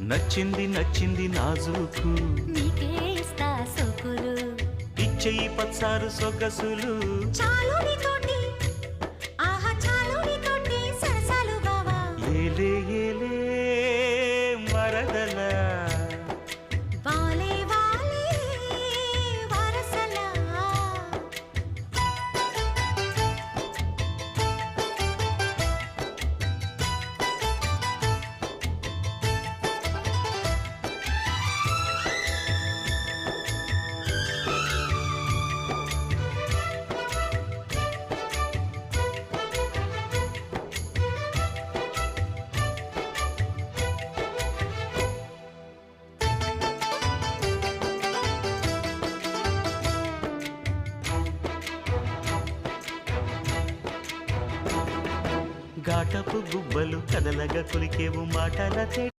నచ్చింది నచ్చింది నాజూకు నీకే ఇస్తా సోకులు ఇచ్చేయి పచ్చారు సొగసులు చాలు నీతోటి ఆహా చాలు నీతోటి సరసాలు బావా ఏలే ఏలే మరదల వాలే వాలే వరసలా ఘాటపు గుబ్బలు కదలగా కొలికేవు మాటల తేట